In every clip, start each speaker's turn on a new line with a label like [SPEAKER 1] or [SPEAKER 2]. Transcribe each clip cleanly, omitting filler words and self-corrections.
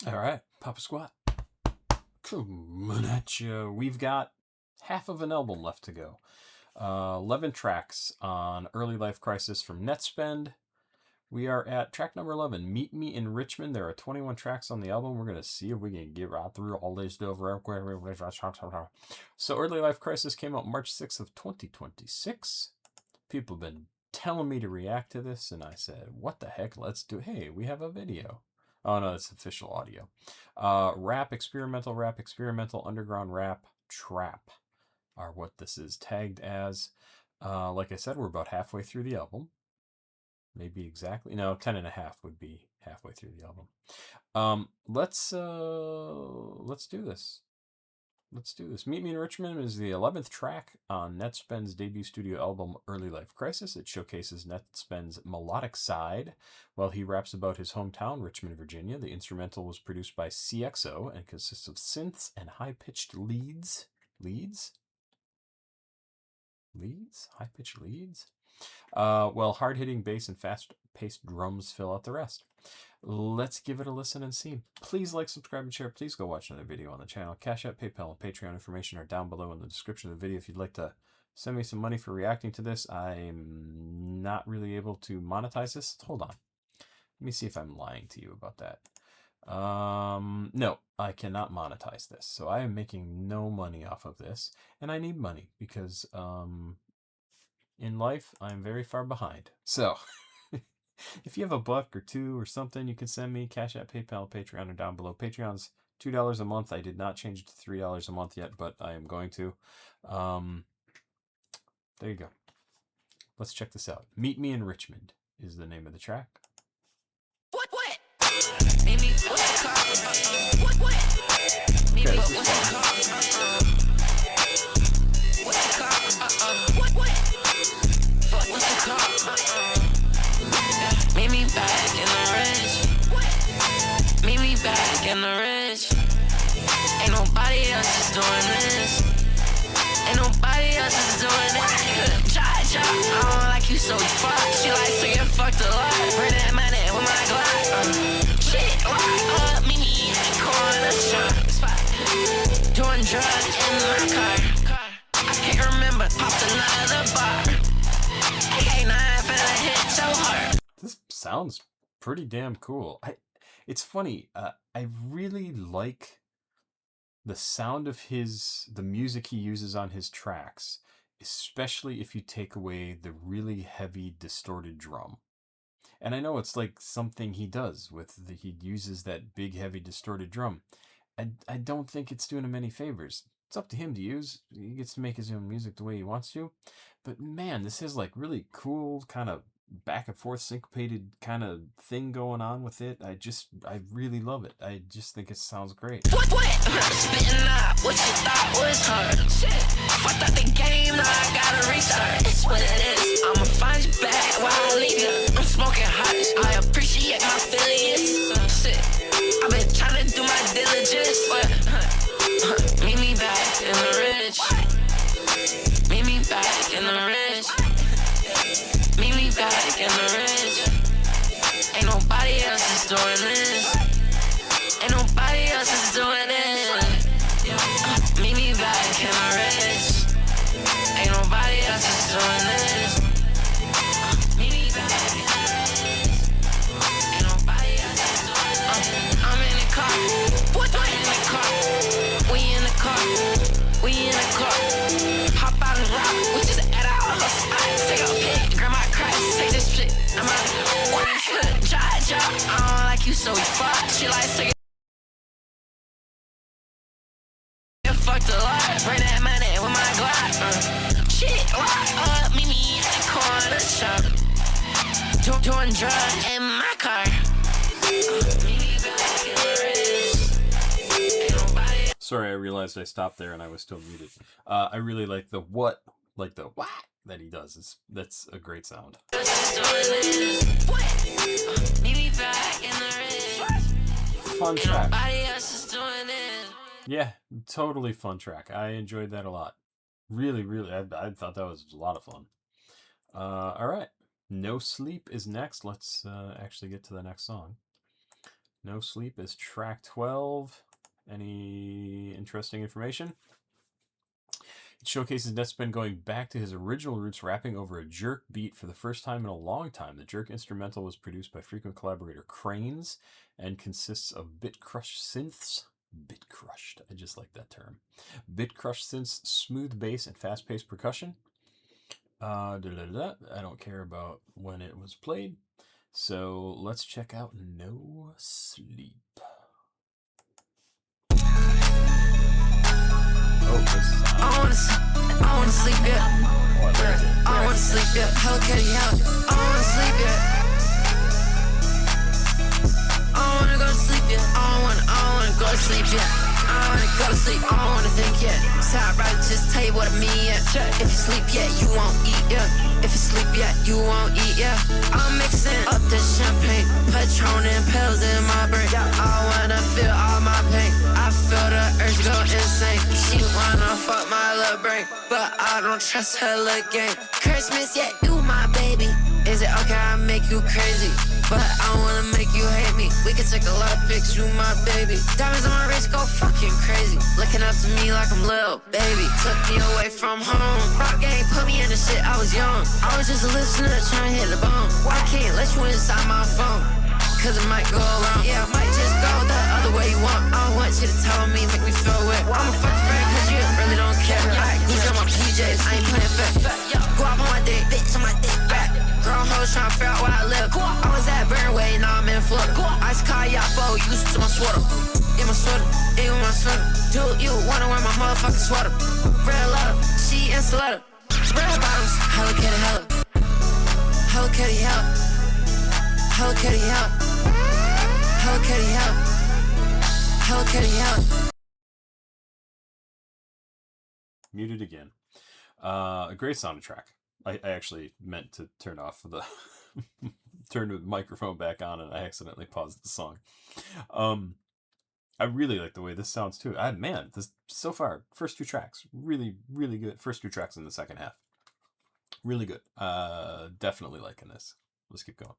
[SPEAKER 1] All right, Papa Squat, coming at you. We've got half of an album left to go. 11 tracks on Early Life Crisis from Nettspend. We are at track number 11, Meet Me in Richmond. There are 21 tracks on the album. We're going to see if we can get right through all this stuff. So Early Life Crisis came out March 6th of 2026. People have been telling me to react to this, and I said, what the heck, let's do it. Hey, we have a video. Oh no, it's official audio. Rap, experimental, underground rap, trap are what this is tagged as. Like I said, we're about halfway through the album. Maybe exactly. No, 10 and a half would be halfway through the album. Let's do this. Let's do this. Meet Me in Richmond is the 11th track on Nettspend's debut studio album, Early Life Crisis. It showcases Nettspend's melodic side while he raps about his hometown, Richmond, Virginia. The instrumental was produced by CXO and consists of synths and high-pitched leads. High-pitched leads? While hard-hitting bass and fast-paced drums fill out the rest. Let's give it a listen and see. Please like, subscribe, and share. Please go watch another video on the channel. CashApp, PayPal, and Patreon information are down below in the description of the video. If you'd like to send me some money for reacting to this, I'm not really able to monetize this. Hold on. Let me see if I'm lying to you about that. No, I cannot monetize this. So I am making no money off of this. And I need money because in life, I'm very far behind. So if you have a buck or two or something, you can send me. CashApp, PayPal, Patreon are down below. Patreon's $2 a month. I did not change it to $3 a month yet, but I am going to. There you go. Let's check this out. Meet Me in Richmond is the name of the track.
[SPEAKER 2] What? Meet me. What? Meet me. What's it called? What's it called? Meet me back in the ridge. Meet me back in the ridge. Ain't nobody else is doing this. Ain't nobody else is doing this. I don't like you so fuck. She likes to get fucked a lot. Bring that money with my Glock. Shit, lock up. Meet me in the corner shop. Doing drugs in my car. I can't remember. Popped another bar. AK-9 finna hit so hard.
[SPEAKER 1] This sounds pretty damn cool. It's funny. I really like the sound of the music he uses on his tracks, especially if you take away the really heavy distorted drum. And I know it's like something he does he uses that big heavy distorted drum. I don't think it's doing him any favors. It's up to him to use. He gets to make his own music the way he wants to. But man, this has like really cool kind of back and forth syncopated kind of thing going on with it. I really love it. I just think it sounds great.
[SPEAKER 2] What? Spitting out what you thought was hard. Shit. Fucked up the game, now I gotta restart. It's what it is. I'ma find you back while I leave you. I'm smoking hot. I appreciate my affiliates. Shit. I've been trying to do my diligence. Meet me back in the ridge. Meet me back in the ridge. Meet me back in the ridge. Ain't nobody else is doing this. Ain't nobody else is doing this. Meet me back in the ridge. Ain't nobody else is doing this. Meet me back in the ridge. Ain't nobody else is doing this. I'm in the car. What? I'm in the car. We in the car. We in the car. Hop out and rock. We just at our house. I take a pic. Grab my crack. Take this shit. I'm out. What? I don't like you so fuck. She likes to get fucked a lot. Bring that money with my Glock. Shit, lock up. Meet me in the corner shop. Doing drugs in my car. Meet me back in the ridge. Ain't nobody.
[SPEAKER 1] Sorry, I realized I stopped there and I was still muted. I really like the what that he does. That's a great sound. Fun track. Yeah, totally fun track. I enjoyed that a lot. Really, I thought that was a lot of fun. All right. No Sleep is next. Let's actually get to the next song. No Sleep is track 12. Any interesting information? It showcases Nettspend going back to his original roots, rapping over a jerk beat for the first time in a long time. The jerk instrumental was produced by frequent collaborator Cranes and consists of bit-crushed synths. Bit-crushed, I just like that term. Bit-crushed synths, smooth bass, and fast-paced percussion. I don't care about when it was played. So let's check out No Sleep. Oh, this is
[SPEAKER 2] I wanna sleep, yeah. I wanna sleep, yeah. Hell, Kitty, hell. I wanna sleep, yeah. I wanna go to sleep, yeah. I wanna go to sleep, yeah. I wanna go to sleep, I don't wanna think yet. So I'd rather just tell you what I mean, yeah. If you sleep yet, you won't eat, yeah. If you sleep yet, you won't eat, yeah. I'm mixing up the champagne, Patron and pills in my brain. I wanna feel all my pain. I feel the urge go insane. She wanna fuck my little brain, but I don't trust her little game. Christmas, yeah, you my baby. Is it okay I make you crazy? But I wanna make you hate me. We can take a lot of pics, you my baby. Diamonds on my wrist go fucking crazy. Looking up to me like I'm little baby. Took me away from home. Rock game put me in the shit, I was young. I was just a listener trying to hit the bone. I can't let you inside my phone, cause it might go wrong. Yeah, I might just go the other way you want. I want you to tell me, make me feel wet. I'm a fucking friend cause you really don't care. I goose on my PJs, I ain't playing fair. Go up on my dick, bitch on my dick back. Girl hoes tryna figure out where I live. I was at Burnway, now I'm in Florida. Ice car, yapo, used to my sweater. In my sweater, in my sweater. Do you wanna wear my motherfucking sweater? Red letter, she in stiletto. Red bottoms, Hello Kitty, hello. Hello Kitty, hello. Hello Kitty, hello. Hello Kitty, hello. Hello Kitty, hello.
[SPEAKER 1] muted again. A great soundtrack. I actually meant to turn off the turn the microphone back on, and I accidentally paused the song. I really like the way this sounds too. Man, this so far, first two tracks, really, really good. First two tracks in the second half, really good. Definitely liking this. Let's keep going.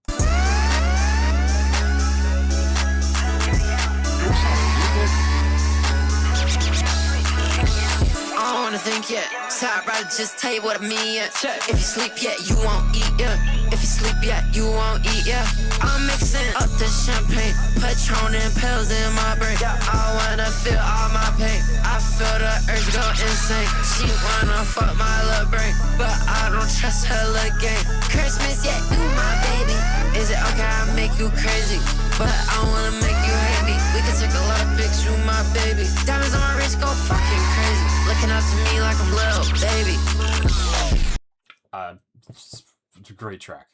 [SPEAKER 2] I don't wanna think yet, so I'd rather just tell you what I mean, yeah. If you sleep yet, you won't eat, yeah. If you sleep yet, you won't eat, yeah. I'm mixing up the champagne, Patron and pills in my brain. I wanna feel all my pain. I feel the urge go insane. She wanna fuck my little brain, but I don't trust her little game. Christmas, yeah, you my baby. Is it okay I make you crazy? But I wanna make you hate me. We can take a lot of pics, you my baby. Diamonds on my wrist go fucking crazy. Looking up to me like I'm little baby.
[SPEAKER 1] It's a great track.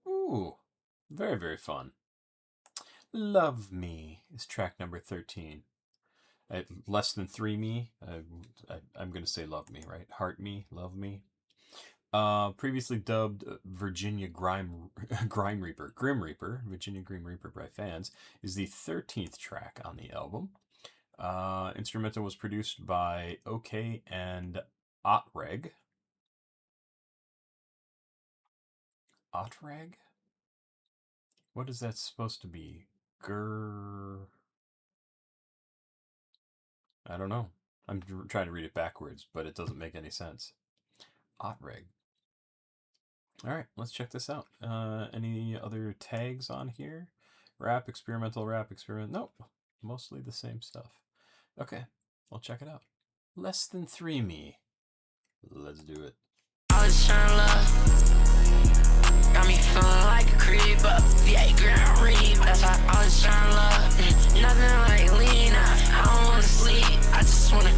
[SPEAKER 1] Ooh, very, very fun. Love Me is track number 13. Less than 3 me. I'm going to say Love Me, right? Heart Me, Love Me. Previously dubbed Virginia Grim Reaper, Virginia Grim Reaper by fans, is the 13th track on the album. Instrumental was produced by OK and Otreg. Otreg? What is that supposed to be? I don't know. I'm trying to read it backwards, but it doesn't make any sense. Otreg. All right, let's check this out. Any other tags on here? Rap, experimental, nope. Mostly the same stuff. Okay, I'll check it out. Less than 3 me. Let's do it.
[SPEAKER 2] I was trying love. Got me feeling like a creep up. VA Grand Reap. That's why I was trying love. Nothing like Lena. I don't wanna sleep. I just wanna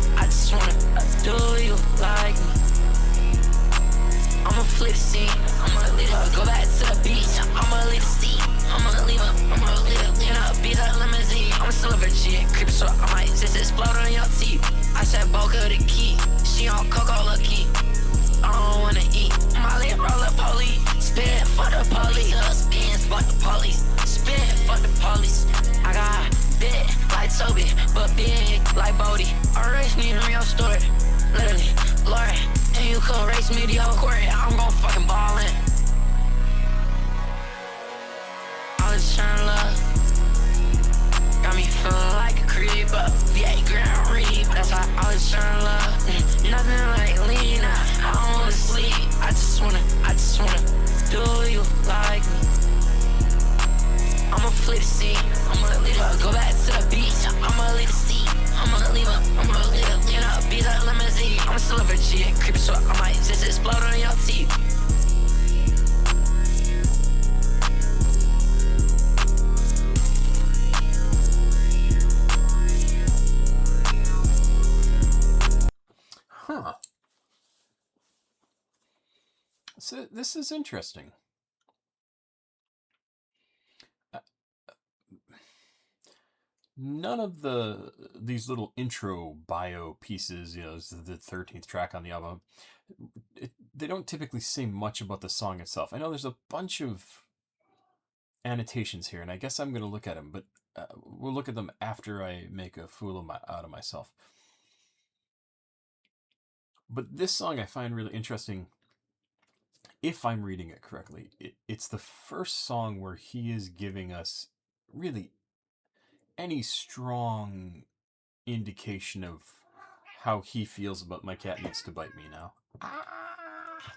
[SPEAKER 2] do you like me. I'ma flip the scene. I'ma leave her. Go back to the beach. I'ma leave the seat. I'ma leave her. In a beat her limousine. I'm still a virgin. Creep so I might just explode on your teeth. I said Boca the key. She on Coco Lucky. I don't wanna eat. My lip roll up police. Spin for the police. Spin for the police. Spin for the police. I got big like Toby, but big like Bodie. Erase me from your story. Literally, Lord. And you couldn't race me to your court. I'm gon' fucking ball in. I was trying to love. I'm still a virgin, creepy, so I might just explode on your teeth.
[SPEAKER 1] Huh. So this is interesting. None of these little intro bio pieces, this is the 13th track on the album, they don't typically say much about the song itself. I know there's a bunch of annotations here, and I guess I'm going to look at them, but we'll look at them after I make a fool out of myself. But this song I find really interesting, if I'm reading it correctly. It's the first song where he is giving us really any strong indication of how he feels about my cat needs to bite me now. Ah,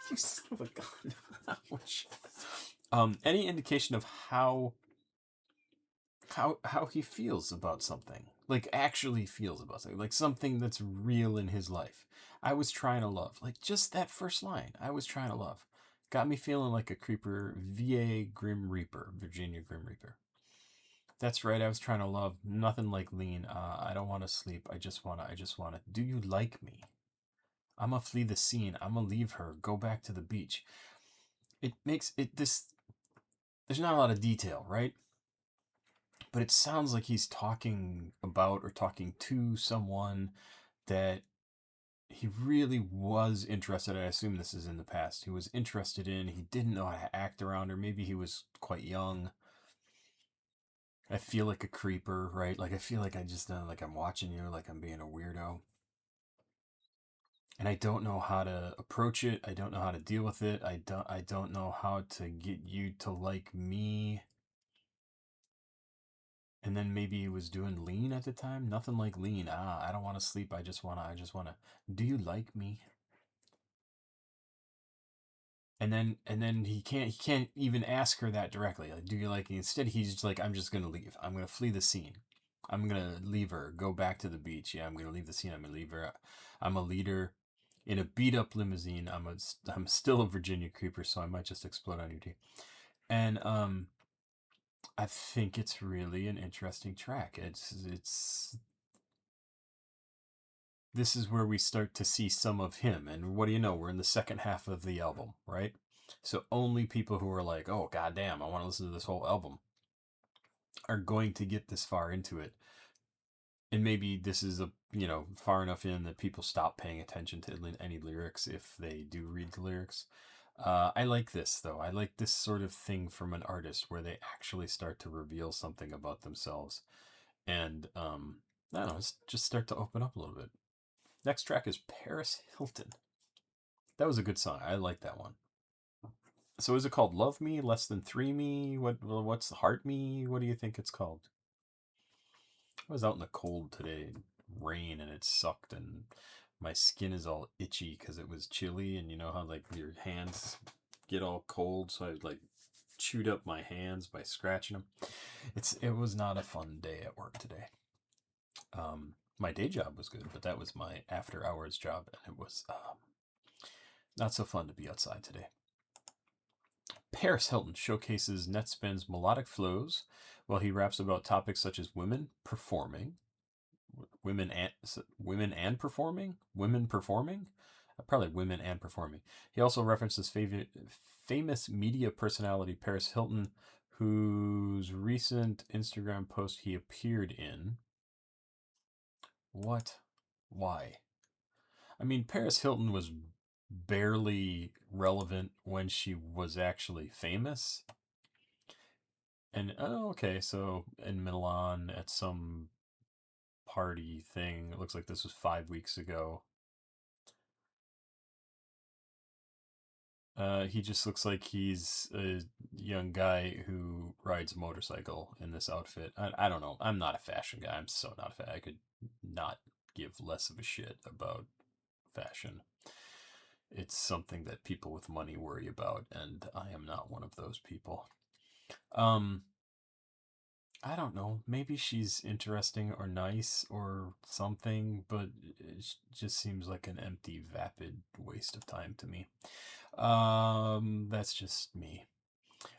[SPEAKER 1] you son of a gun. Ouch. Any indication of how he feels about something, like actually feels about something, like something that's real in his life. I was trying to love, like just that first line. I was trying to love, got me feeling like a creeper. VA Grim Reaper, Virginia Grim Reaper. That's right. I was trying to love. Nothing like lean. I don't want to sleep. I just wanna. Do you like me? I'ma flee the scene. I'ma leave her. Go back to the beach. It makes it this. There's not a lot of detail, right? But it sounds like he's talking about or talking to someone that he really was interested in. I assume this is in the past. He was interested in. He didn't know how to act around her. Maybe he was quite young. I feel like a creeper, right? Like I feel like I just like I'm watching you, like I'm being a weirdo. And I don't know how to approach it. I don't know how to deal with it. I don't know how to get you to like me. And then maybe he was doing lean at the time. Nothing like lean. I don't want to sleep. I just wanna. Do you like me? And then he can't even ask her that directly. Like, do you like me? Instead, he's just like, I'm just gonna leave. I'm gonna flee the scene. I'm gonna leave her. Go back to the beach. Yeah, I'm gonna leave the scene. I'm gonna leave her. I'm a leader in a beat up limousine. I'm still a Virginia creeper, so I might just explode on your teeth. And I think it's really an interesting track. It's this is where we start to see some of him. And what do you know? We're in the second half of the album, right? So only people who are like, oh, goddamn, I want to listen to this whole album are going to get this far into it. And maybe this is far enough in that people stop paying attention to any lyrics if they do read the lyrics. I like this, though. I like this sort of thing from an artist where they actually start to reveal something about themselves. And, I don't know, just start to open up a little bit. Next track is Paris Hilton. That was a good song. I like that one. So is it called Love Me, Less Than 3 Me? What's the Heart Me? What do you think it's called? I was out in the cold today, rain, and it sucked, and my skin is all itchy because it was chilly, and you know how like your hands get all cold, so I like chewed up my hands by scratching them. It was not a fun day at work today. My day job was good, but that was my after hours job, and it was not so fun to be outside today. Paris Hilton showcases Nettspend's melodic flows while he raps about topics such as women performing, women performing, probably women and performing. He also references famous media personality Paris Hilton, whose recent Instagram post he appeared in. What? Why? I mean, Paris Hilton was barely relevant when she was actually famous. And okay, so in Milan at some party thing, it looks like this was 5 weeks ago. He just looks like he's a young guy who rides a motorcycle in this outfit. I don't know. I'm not a fashion guy. I'm so not a fan. I could not give less of a shit about fashion. It's something that people with money worry about, and I am not one of those people. Um, I don't know. Maybe she's interesting or nice or something, but it just seems like an empty, vapid waste of time to me. That's just me.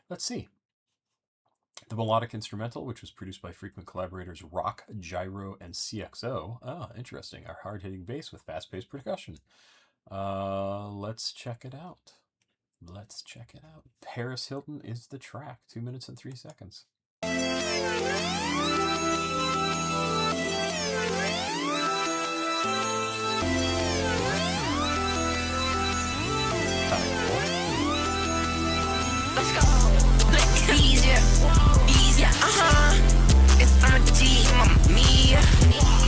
[SPEAKER 1] Let's see. The melodic instrumental, which was produced by frequent collaborators Rock, Gyro, and CXO. Ah, interesting. Our hard-hitting bass with fast-paced percussion. Let's check it out. Let's check it out. Paris Hilton is the track. 2 minutes and 3 seconds.
[SPEAKER 2] Let's go. Easier, easier, It's on a G, mamma mia.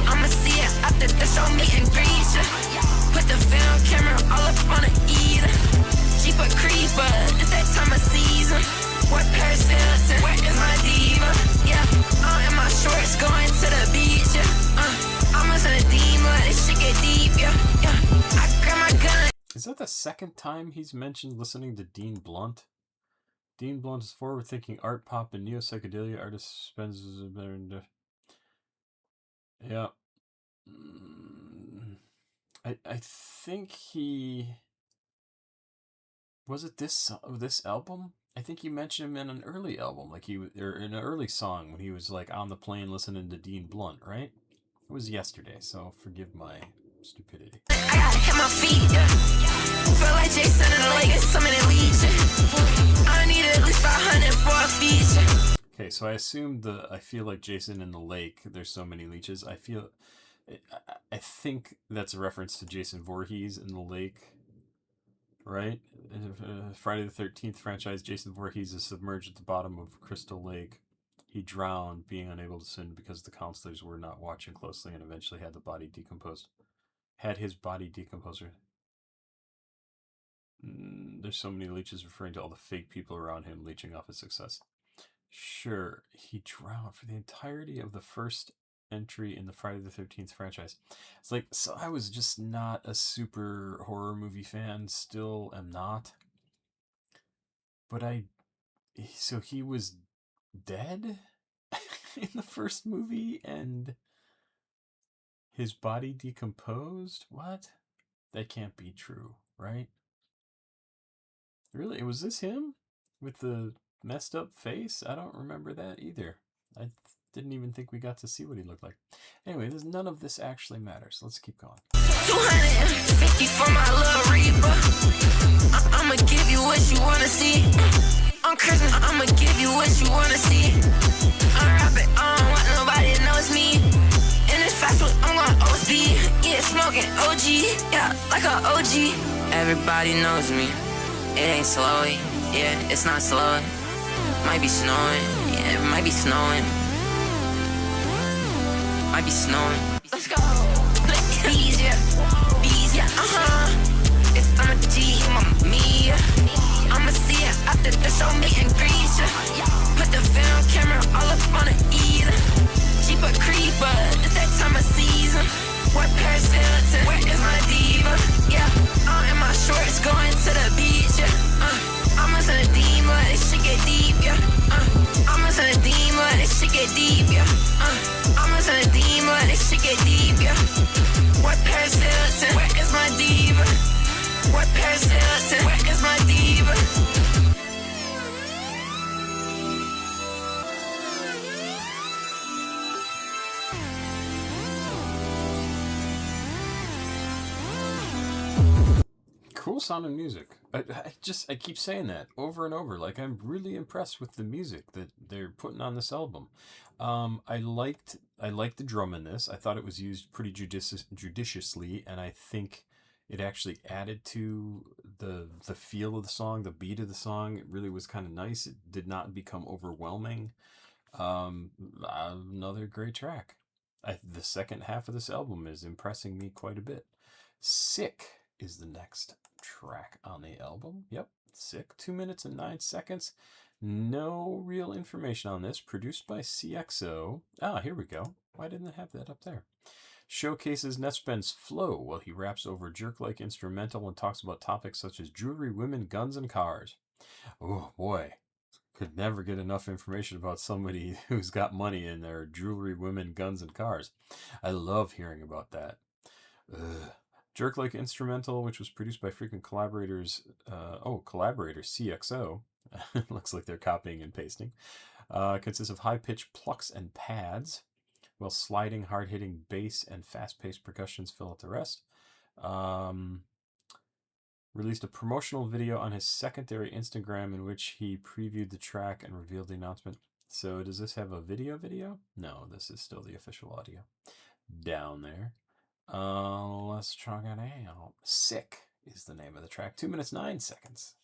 [SPEAKER 2] I'ma see it after the show, meet and greet ya. Put the film camera all up on the eater. Jeeper creeper, it's that time of season. What Paris Hilton, where is my diva? Yeah, I'm in my shorts going to the beach, yeah. I'm listening to Dima, this shit get deep, yeah. I grab my gun.
[SPEAKER 1] Is that the second time he's mentioned listening to Dean Blunt? Dean Blunt is forward-thinking art pop and neo-psychedelia artist spends... Yeah. I think he... Was it this album? I think you mentioned him in an early album, like or in an early song when he was like on the plane listening to Dean Blunt, right? It was yesterday, so forgive my stupidity.
[SPEAKER 2] I gotta hit my feet, yeah. Feel like Jason in the lake, so many leeches. I need at least 500 for a feature.
[SPEAKER 1] Okay, so I assumed I feel like Jason in the lake, there's so many leeches. I think that's a reference to Jason Voorhees in the lake, right? Friday the 13th franchise, Jason Voorhees is submerged at the bottom of Crystal Lake. He drowned, being unable to swim because the counselors were not watching closely and eventually had his body decomposed. There's so many leeches, referring to all the fake people around him leeching off his success. Sure, he drowned for the entirety of the first entry in the Friday the 13th franchise. It's like, so I was just not a super horror movie fan, still am not. But so he was dead in the first movie and his body decomposed? What? That can't be true, right? Really? Was this him with the messed up face? I don't remember that either. I didn't even think we got to see what he looked like. Anyway, none of this actually matters. Let's keep going.
[SPEAKER 2] 250 for my little Reaper. I'ma give you what you wanna see. On Christmas, I'ma give you what you wanna see. I'm rapping, I don't want nobody that knows me. In this fast food, I'm going OSB. Yeah, smoking OG, yeah, like a OG. Everybody knows me. It ain't slow, yeah, it's not slow. Might be snowing, yeah, it might be snowing. Might be snowing. Let's go. Easier, It's on a G, mamma mia. I'ma see it after the show, meet and greet ya. Put the film camera all up on the eater. Jeeper creeper, it's that time of season. What Paris Hilton, where is my diva? Yeah, I'm in my shorts going to the beach, yeah. I'm listening to Dima, this shit get deep, yeah. I'm listening to Dima, this shit get deep, yeah. I'm listening to Dima, this shit get deep, yeah. What Paris Hilton, where is my diva? What Paris Hilton, where is my diva?
[SPEAKER 1] Cool sounding music. I keep saying that over and over. Like, I'm really impressed with the music that they're putting on this album. I liked the drum in this. I thought it was used pretty judiciously, and I think it actually added to the feel of the song, the beat of the song. It really was kind of nice. It did not become overwhelming. Another great track. The second half of this album is impressing me quite a bit. Sick is the next track on the album. Yep, Sick. 2 minutes and 9 seconds. No real information on this. Produced by CXO. Ah, here we go. Why didn't I have that up there? Showcases Nettspend's flow while he raps over jerk-like instrumental and talks about topics such as jewelry, women, guns, and cars. Oh boy, Could never get enough information about somebody who's got money in their jewelry, women, guns, and cars. I love hearing about that. Ugh. Jerk Like Instrumental, which was produced by freaking collaborators. Collaborator CXO. Looks like they're copying and pasting. Consists of high-pitched plucks and pads, while sliding, hard-hitting bass and fast-paced percussions fill out the rest. Released a promotional video on his secondary Instagram in which he previewed the track and revealed the announcement. So does this have a video? No, this is still the official audio. Down there. Let's try it out. Sick is the name of the track. 2 minutes, 9 seconds.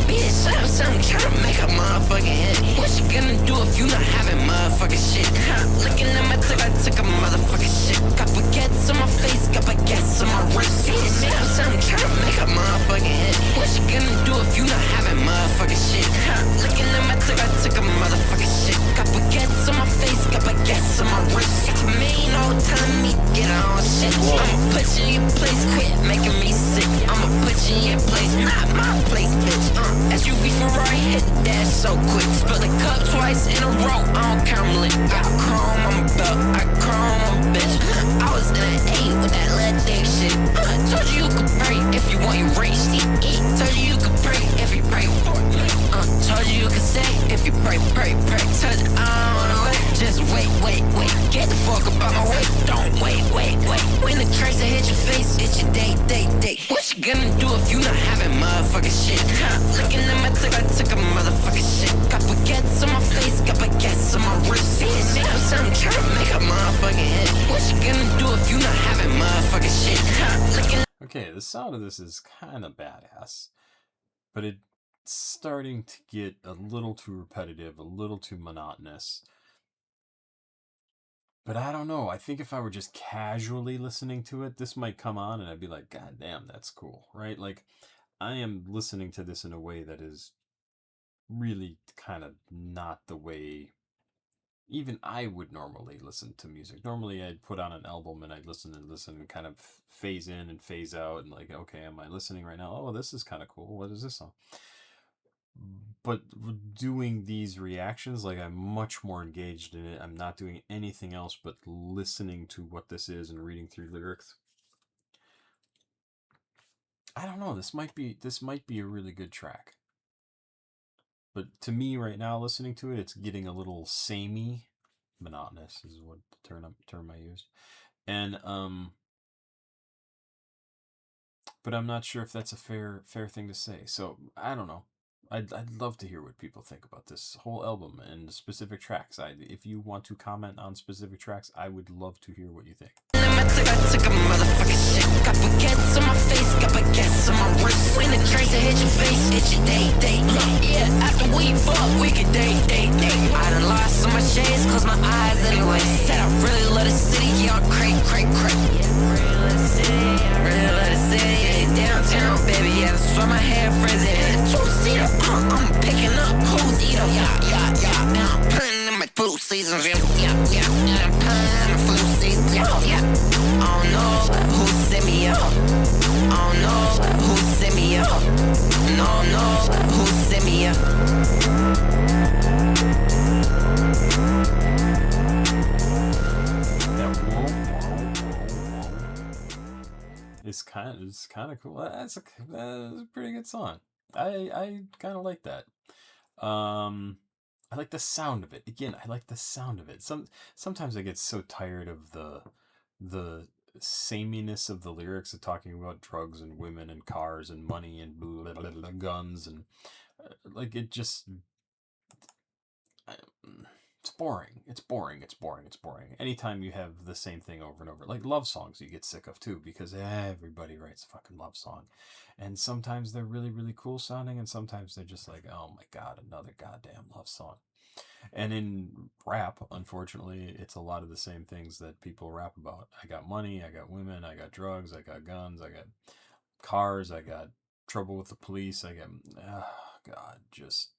[SPEAKER 2] Bitch, I'm trying to make a motherfucking hit. What you gonna do if you not having motherfucking shit? Looking at my tip, I took a motherfucking shit. Got baguettes on my face, got baguettes on my wrist. Bitch, I'm trying to make a motherfucking hit. What you gonna do if you not having motherfucking shit? Looking at my tip, I took a motherfucking shit. Got baguettes on my face, got baguettes on my wrist. It's me no telling me get on shit. I'ma put you in your place, quit making me sick. I'ma put you in your place, not my place, bitch. SUV Ferrari hit the dash so quick. Spill the cup twice in a row, I don't count them lit. Got chrome on my belt, I chrome on my bitch. I was in an 8 with that lead thick shit. Told you you could pray if you want your race to eat. Told you you could pray if you pray for me. Told you you could say if you pray. Told you I don't wanna wait, just wait. Get the fuck up out my way, don't wait. When the tracer hit your face, it's your day. What you gonna do if you not having motherfucking shit? Looking at my tip, I took a motherfucking shit. Got baguettes on my face, got baguettes on my wrist. I'm trying to make a motherfucking hit. What you gonna do if you not having motherfucking shit?
[SPEAKER 1] Okay, the sound of this is kind of badass, but it's starting to get a little too repetitive, a little too monotonous. But I don't know. I think if I were just casually listening to it, this might come on and I'd be like, God damn, that's cool, right? Like, I am listening to this in a way that is really kind of not the way even I would normally listen to music. Normally, I'd put on an album and I'd listen and kind of phase in and phase out and like, okay, am I listening right now? Oh, this is kind of cool. What is this song? But doing these reactions, like I'm much more engaged in it. I'm not doing anything else but listening to what this is and reading through lyrics. I don't know. This might be a really good track. But to me right now, listening to it, it's getting a little samey. Monotonous is what the term I used. And but I'm not sure if that's a fair thing to say. So I don't know. I'd love to hear what people think about this whole album and specific tracks. If you want to comment on specific tracks, I would love to hear what you think.
[SPEAKER 2] I took a motherfucking shit. Got baguettes on my face, got baguettes on my wrist. When the tracer hit your face, it's your day. Yeah, after we fuck, we can date. I done lost some of my shades, close my eyes anyway. Said I really love the city, yeah, I'm crank. Really love the city, yeah, downtown, baby, yeah, that's why my hair frizzy. Two-seater, I'm picking up who's eater, yeah. Now I'm putting in my flu seasons, yeah. I'm putting in my flu seasons, yeah. I don't know who sent me up. I don't know who sent me up. No, who sent me up.
[SPEAKER 1] It's kind of cool. That's a pretty good song. I kind of like that. I like the sound of it. Again, I like the sound of it. Sometimes I get so tired of the sameness of the lyrics of talking about drugs and women and cars and money and blah, blah, blah, guns and like it just it's boring. It's boring. Anytime you have the same thing over and over, like love songs, you get sick of too because everybody writes a fucking love song, and sometimes they're really really cool sounding, and sometimes they're just like, oh my god, another goddamn love song. And in rap, unfortunately, it's a lot of the same things that people rap about. I got money, I got women, I got drugs, I got guns, I got cars, I got trouble with the police, I got, God, just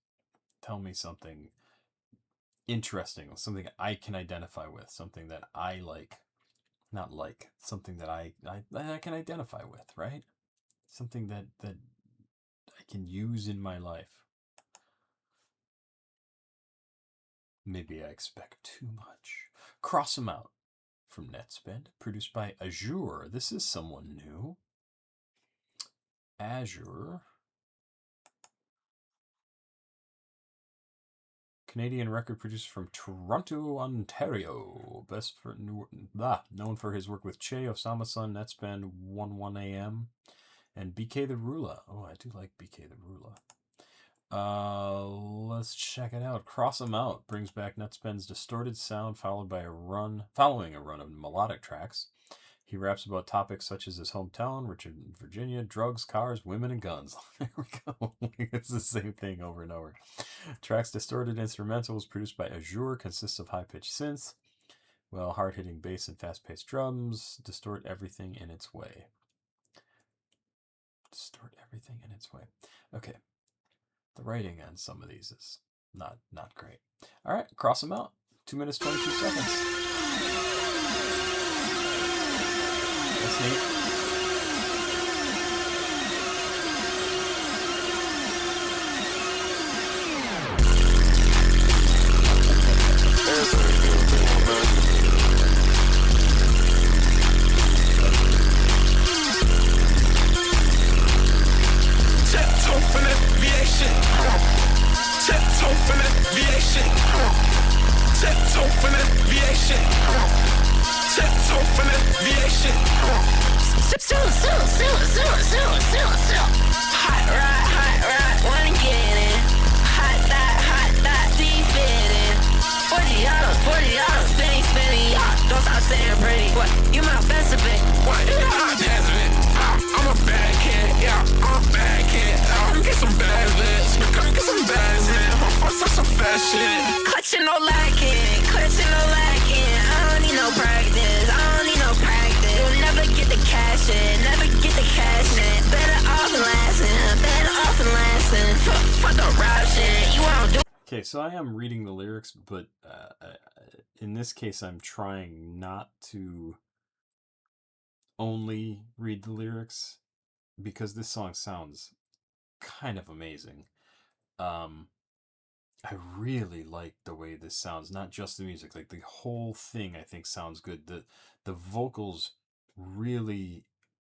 [SPEAKER 1] tell me something interesting, something I can identify with, something that I like, not like, something that I can identify with, right? Something that I can use in my life. Maybe I expect too much. Cross 'em out from Nettspend, produced by Azure. This is someone new. Azure. Canadian record producer from Toronto, Ontario. Known for his work with Che, Osama-san, Nettspend, 11am, and BK the Rula. Oh, I do like BK the Rula. Let's check it out. Cross 'em Out brings back Nettspend's distorted sound following a run of melodic tracks. He raps about topics such as his hometown, Richmond, Virginia, drugs, cars, women, and guns. There we go. It's the same thing over and over. Track's distorted instrumentals produced by Azure consists of high-pitched synths, while hard-hitting bass and fast-paced drums distort everything in its way. Okay. The writing on some of these is not great. All right, cross them out. 2 minutes, 22 seconds. That's neat.
[SPEAKER 2] Hot rod, wanna get it. Hot dot, defitted. $40, spinning, y'all. Don't stop saying pretty. What? You my best of it. What? I'm best of it. I'm a bad kid, yeah. I'm a bad kid. Get some bad lips. Get some bad lips. I'm some fat shit. Clutching, no lacking. I don't need no practice. You'll never get the cash in. Better off than lasting. Fuck the rap shit. You won't do.
[SPEAKER 1] Okay, so I am reading the lyrics, but in this case, I'm trying not to only read the lyrics because this song sounds kind of amazing. I really like the way this sounds, not just the music, like the whole thing I think sounds good. The vocals really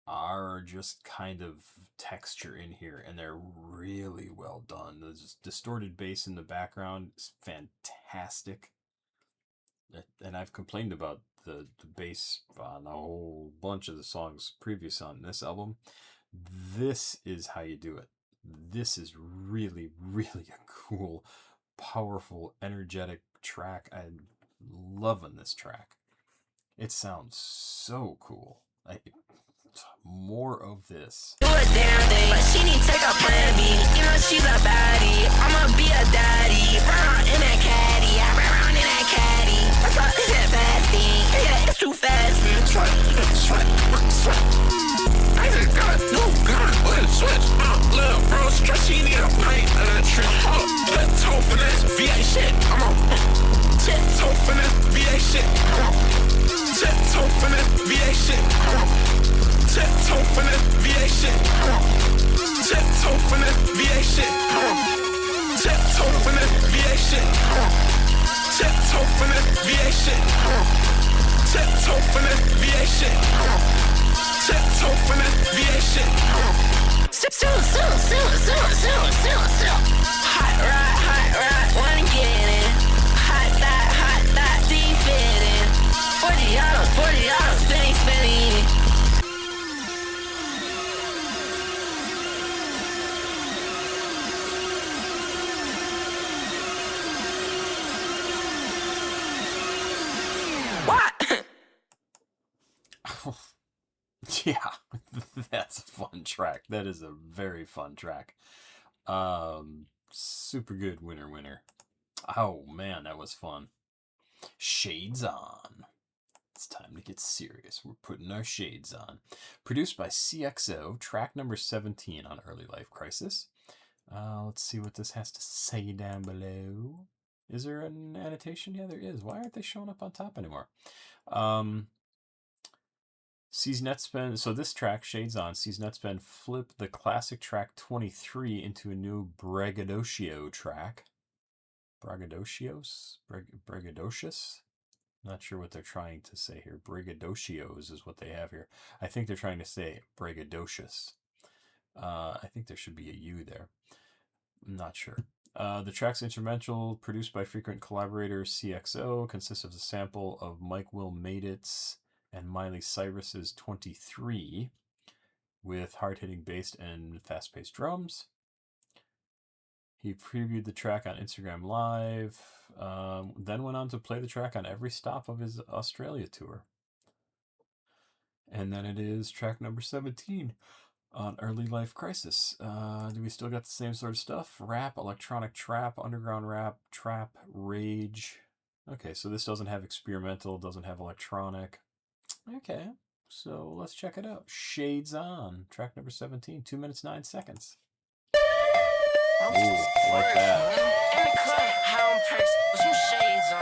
[SPEAKER 1] are just kind of texture in here, and they're really well done. The distorted bass in the background is fantastic. And I've complained about the bass on a whole bunch of the songs previous on this album. This is how you do it. This is really, really a cool, powerful, energetic track. I'm loving this track. It sounds so cool. More of this.
[SPEAKER 2] Do a damn thing, but she need to take a plan B. You know she's a baddie. I'ma be a daddy. Round in that caddy. I run around in that caddy. What's up? Is it fasting? Yeah, it's too fast. Sweat. I just got a new gun with a switch. Little bro stress, she need a pint of that trick. Toe for this VA shit. I'm on tiptoe for this VA shit. Tiptoe for this VA shit. Tiptoe for this VA shit. Tiptoe for this VA shit. Tiptoe for this VA shit. Tiptoe for this VA shit. Tiptoe for this VA shit. Tiptoe for this VA shit. Hot rod, wanna get it. Hot dot, defitted. $40, spinning. What?
[SPEAKER 1] Yeah, that's a fun track. That is a very fun track. Super good winner. Oh man, that was fun. Shades on. It's time to get serious. We're putting our shades on. Produced by CXO, track number 17 on Early Life Crisis. Let's see what this has to say down below. Is there an annotation? Yeah, there is. Why aren't they showing up on top anymore? Sees Nettspend. So this track, Shades On, sees Nettspend flip the classic track 23 into a new braggadocio track. Braggadocios? Braggadocious? Not sure what they're trying to say here. Braggadocios is what they have here. I think they're trying to say braggadocious. I think there should be a U there. I'm not sure. The track's instrumental, produced by frequent collaborator CXO, consists of a sample of Mike Will Made It's and Miley Cyrus's 23 with hard-hitting bass and fast-paced drums. He previewed the track on Instagram Live, then went on to play the track on every stop of his Australia tour. And then it is track number 17 on Early Life Crisis. Do we still got the same sort of stuff? Rap, electronic trap, underground rap, trap, rage. Okay, so this doesn't have experimental, doesn't have electronic. Okay, so let's check it out. Shades On, track number 17, 2 minutes, 9 seconds. Ooh, like that.
[SPEAKER 2] In the club, how I'm perks with some shades on.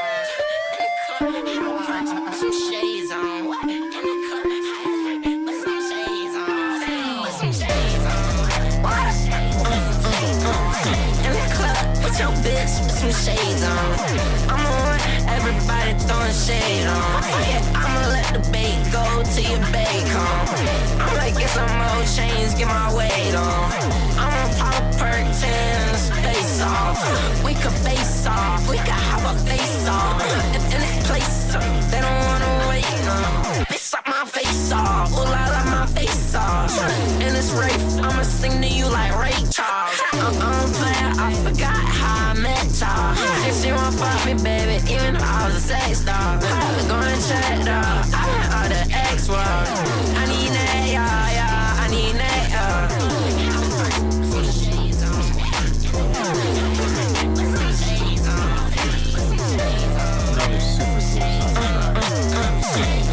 [SPEAKER 2] In the club, how I'm perks with some shades on. In the club, with some shades on. With some shades on. In the club, with your bitch with some shades on. I'm on everybody throwing shade on. I'ma let the bait go till your bait come. I'ma get some more chains, get my weight on. I'ma pop a perk 10 and the space off. We could face off, we could have a face off. In this place, they don't wanna wait, no. They suck my face off, ooh la la my face off. In this race, I'ma sing to you like Ray Charles. I'm a player, I forgot how I met y'all. She won't fuck me, baby, even though I was a sex dog. We're gonna check dog, I went all the X world. I need that, yeah, I need that,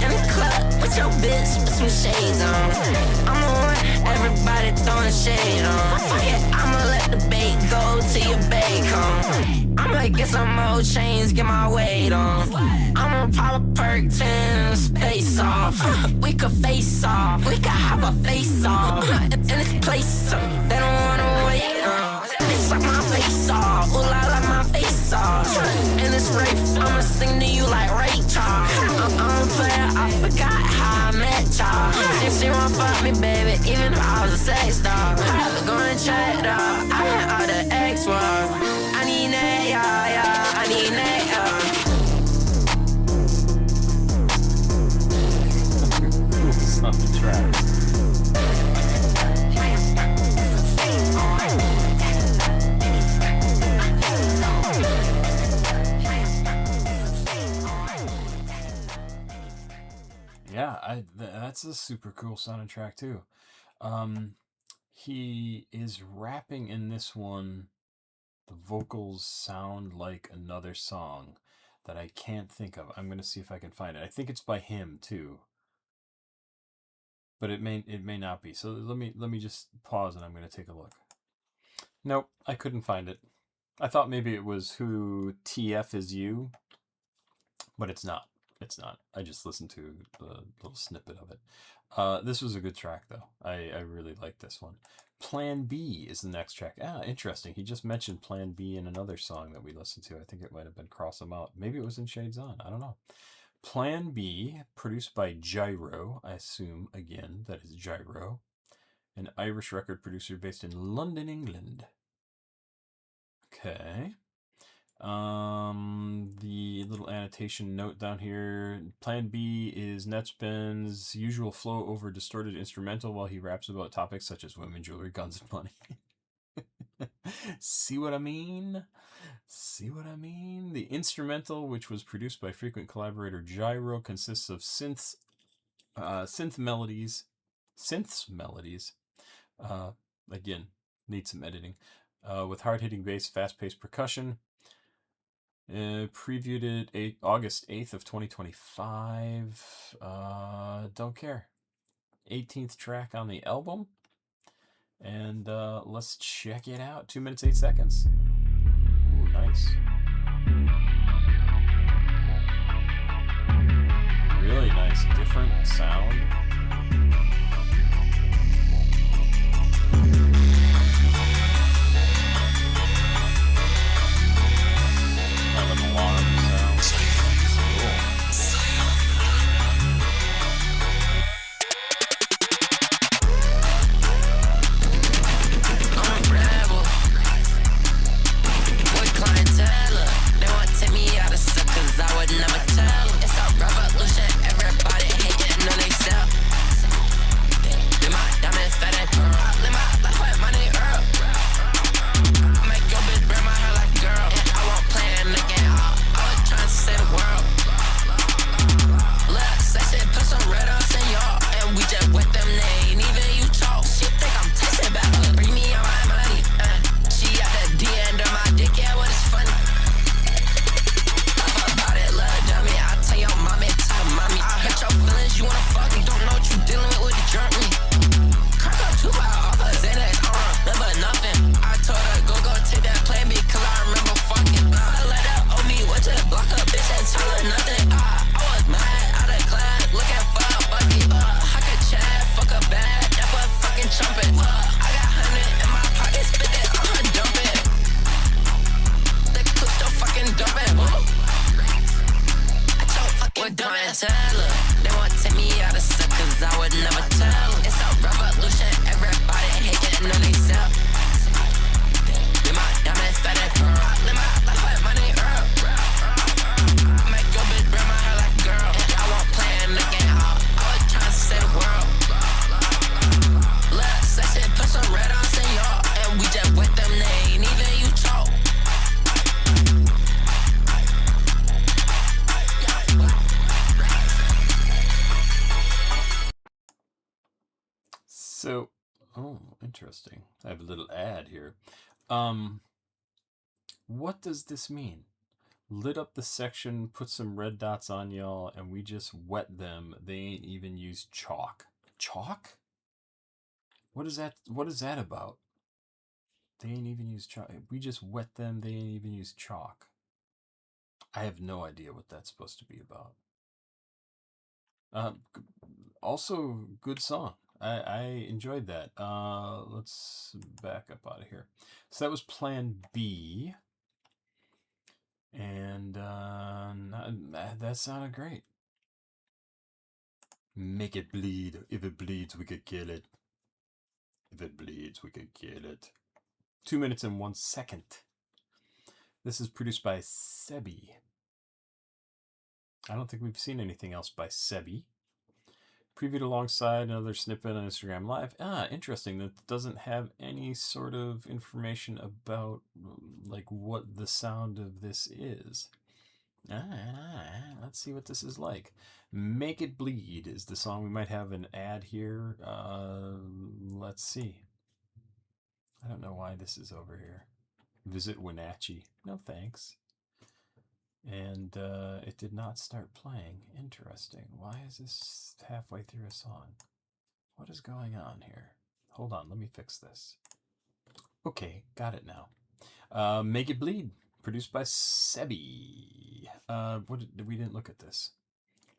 [SPEAKER 2] in the club with your bitch with some shades on. I'm on everybody throwing shade on. I'ma let the bait go till your bait come. I'ma get some more chains, get my weight on. I'ma pop a perk 10 and space off. We could face off, we could have a face off. In this place, they don't wanna wait. They suck my face off, ooh la la my face off. In this race, I'ma sing to you like Ray Charles. I'm a player, I forgot how I met y'all. She won't fuck me, baby, even though I was a sex dog. We're gonna check dog, I went all the X world. I need that, yeah, I need that,
[SPEAKER 1] It's not the track. Yeah, that's a super cool sounding track too. He is rapping in this one. The vocals sound like another song that I can't think of. I'm gonna see if I can find it. I think it's by him too, but it may not be. So let me just pause and I'm gonna take a look. Nope, I couldn't find it. I thought maybe it was Who TF Is You, but it's not. It's not. I just listened to the little snippet of it. This was a good track, though. I really like this one. Plan B is the next track. Interesting. He just mentioned Plan B in another song that we listened to. I think it might have been Cross 'Em Out. Maybe it was in Shades On. I don't know. Plan B, produced by Gyro. I assume, again, that is Gyro. An Irish record producer based in London, England. Okay. The little annotation note down here, Plan B is Nettspend's usual flow over distorted instrumental while he raps about topics such as women, jewelry, guns, and money. See what I mean? See what I mean? The instrumental, which was produced by frequent collaborator Gyro, consists of synths melodies. Again, need some editing. With hard-hitting bass, fast-paced percussion. Previewed it August 8th of 2025. Don't care. 18th track on the album. And let's check it out. 2 minutes, 8 seconds. Ooh, nice. Really nice, different sound. Kind of an alarm sound. Cool.
[SPEAKER 2] I'm a rebel. With clientele, they want to take me out of suckers, I would never tell. It's a revolution, everybody hating on they self. Live my diamonds fat and pearl. Live my life like my name Earl. Make your bitch burn my hair like a girl. And I won't play in the game. I was trying to save the world. Look, sexy, put some red on in y'all. And we just with them, they ain't even you talk. She think I'm tasting back. Bring me on my money. She got the D under my dick, yeah, what is funny? Talk about it, love, dummy. I tell your mommy, tell mommy. I hurt your feelings, you wanna fuck me. Don't know what you dealing with the jerk me. Crack up 2 hours off her Xanax, I don't remember nothing. I told her, go take that plan B, cause I remember fucking. I let her owe me, what to block her bitch and tell her nothing. I was mad, out of class, looking for a bucket. I could chat, fuck a bad, that boy fucking trumpet. I got 100 in my pocket, spit it, I'ma dump it. The clip still fucking dumping. I don't fucking clientele. They want to take me out of suckers, I would never tell. It's a revolution, everybody hating on they self. Live my diamonds fat and pearl. Live my life like my name Earl. Make your bitch burn my hair like a girl. And I won't play in the game. I was trying to save the world. Look, sexy, put some red on in y'all. And we just with them, they ain't even you talk.
[SPEAKER 1] So, oh, interesting. I have a little ad here. What does this mean? Lit up the section, put some red dots on y'all, and we just wet them. They ain't even used chalk. Chalk? What is that? What is that about? They ain't even used chalk. We just wet them. They ain't even used chalk. I have no idea what that's supposed to be about. Also, good song. I enjoyed that. Let's back up out of here. So that was Plan B. And that sounded great. Make it bleed. If it bleeds, we could kill it. If it bleeds, we could kill it. 2 minutes and 1 second. This is produced by Sebi. I don't think we've seen anything else by Sebi. Previewed alongside another snippet on Instagram Live. Interesting. That doesn't have any sort of information about like what the sound of this is. Let's see what this is like. Make It Bleed is the song. We might have an ad here. Let's see. I don't know why this is over here. Visit Wenatchee. No thanks. And it did not start playing. Interesting. Why is this halfway through a song? What is going on here? Hold on, let me fix this. Okay, got it now. Make It Bleed, produced by Sebi. We didn't look at this.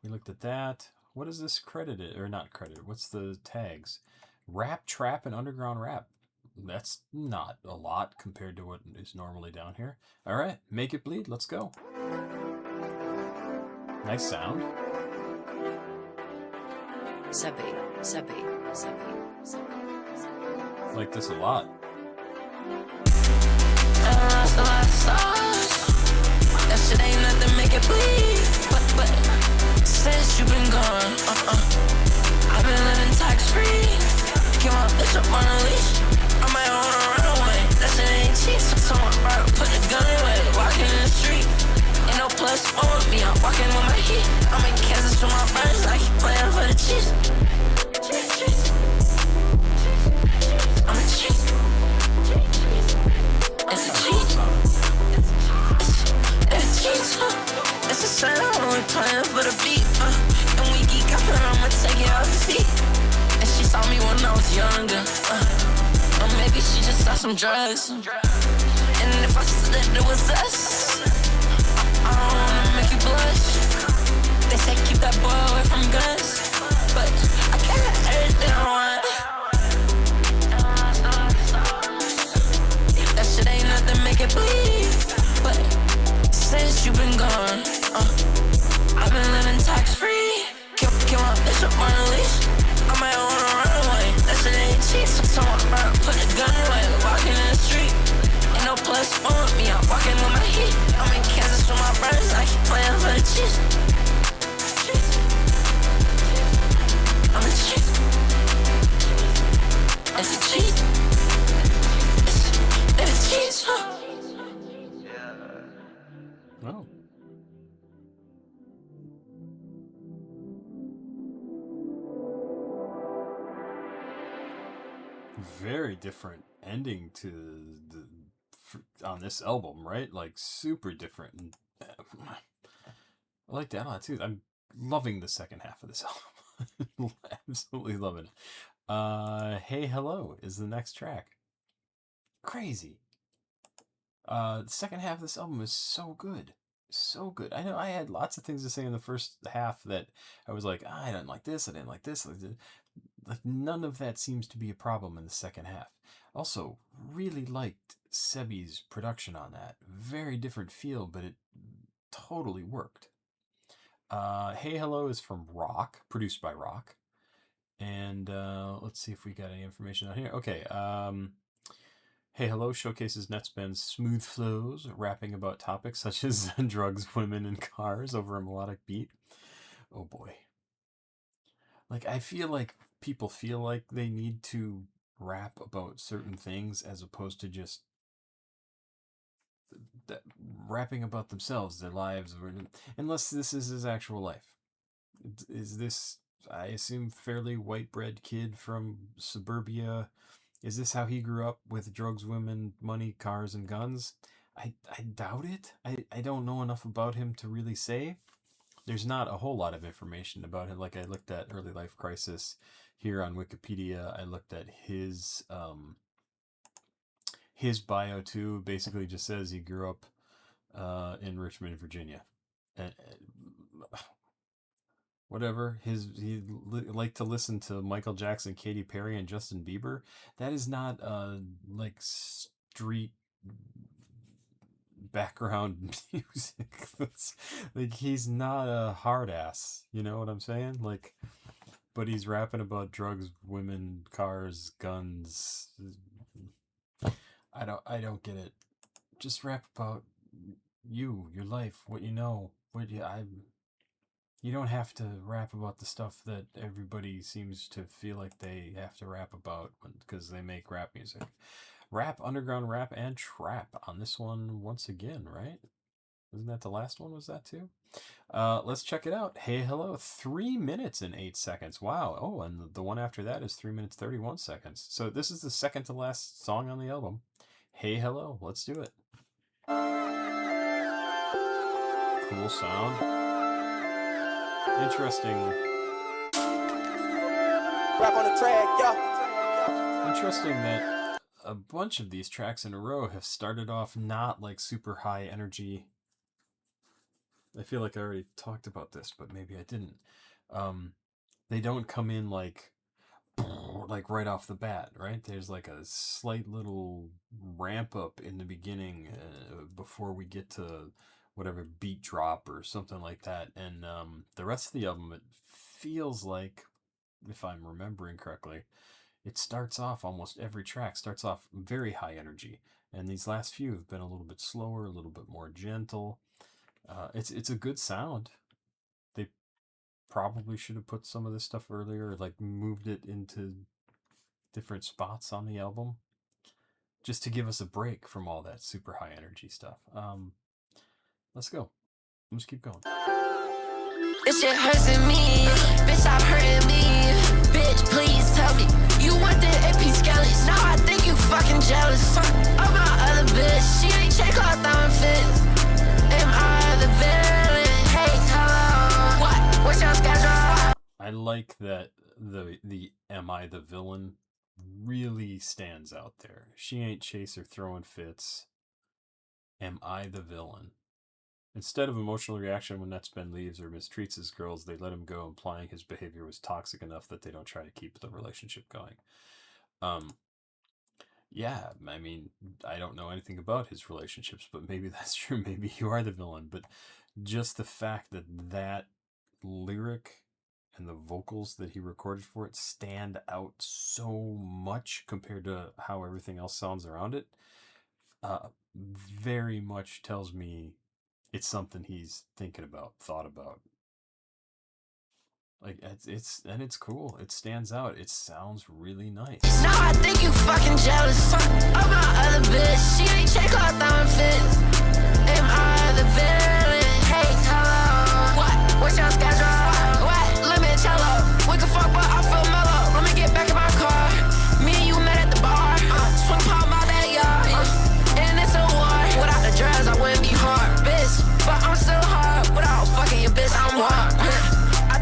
[SPEAKER 1] We looked at that. What is this credited, or not credited? What's the tags? Rap, trap, and underground rap. That's not a lot compared to what is normally down here. All right, Make It Bleed. Let's go. Nice sound.
[SPEAKER 3] Sebi.
[SPEAKER 1] Like this a lot.
[SPEAKER 2] That shit ain't nothing, make it bleed. But since you been gone, I've been living tax free. Keep my bitch up on a leash. I might wanna run away. That shit ain't cheap. So I'm put the gun away. Walking in the street. Ain't no plus one with me. I'm walking with my heat. I'm in Kansas with my friends. I keep playing for the Chiefs. I'm a cheat. It's a cheat. It's a cheat. It's a sign I'm only playing for the beat. And we geek up and I'ma take it off the feet. And she saw me when I was younger. Or maybe she just saw some drugs. And if I said it was us, I don't wanna make you blush. They say keep that boy away from guns, but I can't have everything I want. That shit ain't nothing, make it bleed. But since you been gone, I've been living tax free. Kill my bitch up on a leash. I might wanna run away. That shit ain't cheap. So I'm put the gun away. Walking in the street. Ain't no plus one with me. I'm walking with my heat. I'm in Kansas with my brothers. I keep playing for the Chiefs. I'm a cheat. It's a cheat. It's a cheat.
[SPEAKER 1] Oh. Very different ending to on this album, right? Like super different. And, I like that a lot too. I'm loving the second half of this album. Absolutely loving it. Hey Hello is the next track. Crazy. The second half of this album is so good. So good. I know I had lots of things to say in the first half that I was like, I didn't like this, I didn't like this. Like none of that seems to be a problem in the second half. Also, really liked Sebi's production on that. Very different feel, but it totally worked. Hey Hello is from Rock, produced by Rock. And let's see if we got any information on here. Okay. Hey Hello showcases Nettspend's smooth flows, rapping about topics such as drugs, women, and cars over a melodic beat. Oh boy. Like, I feel like people feel like they need to rap about certain things as opposed to just rapping about themselves, their lives, unless this is his actual life. Is this, I assume, fairly white bread kid from suburbia? Is this how he grew up, with drugs, women, money, cars, and guns? I doubt it. I don't know enough about him to really say. There's not a whole lot of information about him. Like, I looked at Early Life Crisis here on Wikipedia. I looked at his bio too. Basically just says he grew up in Richmond, Virginia. Whatever. He liked to listen to Michael Jackson, Katy Perry, and Justin Bieber. That is not like street background music. Like, he's not a hard ass. You know what I'm saying? Like, but he's rapping about drugs, women, cars, guns. I don't get it. Just rap about you, your life, what you know. You don't have to rap about the stuff that everybody seems to feel like they have to rap about because they make rap music. Rap, underground rap, and trap on this one once again, right? Isn't that the last one? Was that too? Let's check it out. Hey Hello, 3 minutes and 8 seconds. Wow. Oh, and the one after that is 3 minutes 31 seconds. So this is the second to last song on the album. Hey Hello, let's do it. Cool sound. Interesting.
[SPEAKER 3] Rap on the track, yo.
[SPEAKER 1] Interesting that a bunch of these tracks in a row have started off not like super high energy. I feel like I already talked about this, but maybe I didn't. They don't come in like right off the bat, right? There's like a slight little ramp up in the beginning before we get to whatever beat drop or something like that. And the rest of the album, it feels like, if I'm remembering correctly, it starts off, almost every track starts off very high energy. And these last few have been a little bit slower, a little bit more gentle. It's a good sound. They probably should have put some of this stuff earlier, or like moved it into different spots on the album, just to give us a break from all that super high energy stuff. Let's go. Let's keep going.
[SPEAKER 2] This shit hurting me, bitch, stop hurting me. Bitch, please tell me you want the AP skellies. Now I think you fucking jealous of my other bitch. She ain't check out that fit. Am I the villain? Hey, hello. What? What's your schedule?
[SPEAKER 1] I like that the Am I the Villain really stands out there. She ain't chaser throwing fits. Am I the villain? Instead of emotional reaction when Nettspend leaves or mistreats his girls, they let him go, implying his behavior was toxic enough that they don't try to keep the relationship going. Yeah, I mean, I don't know anything about his relationships, but maybe that's true. Maybe you are the villain. But just the fact that that lyric and the vocals that he recorded for it stand out so much compared to how everything else sounds around it, very much tells me it's something he's thinking about, thought about. Like it's cool. It stands out. It sounds really nice.
[SPEAKER 2] Now I think you fucking jealous of my other bitch. She ain't check out throwing fits. Am I the villain? Hey, hello. What's your schedule? What? Limoncello. We can fuck, but I feel mellow. Let me get back in my car. Me and you met at the bar. Swing palm my backyard. And it's a war. Without the drugs, I wouldn't be hard, bitch. But I'm still hard. Without fucking your bitch, I'm hard.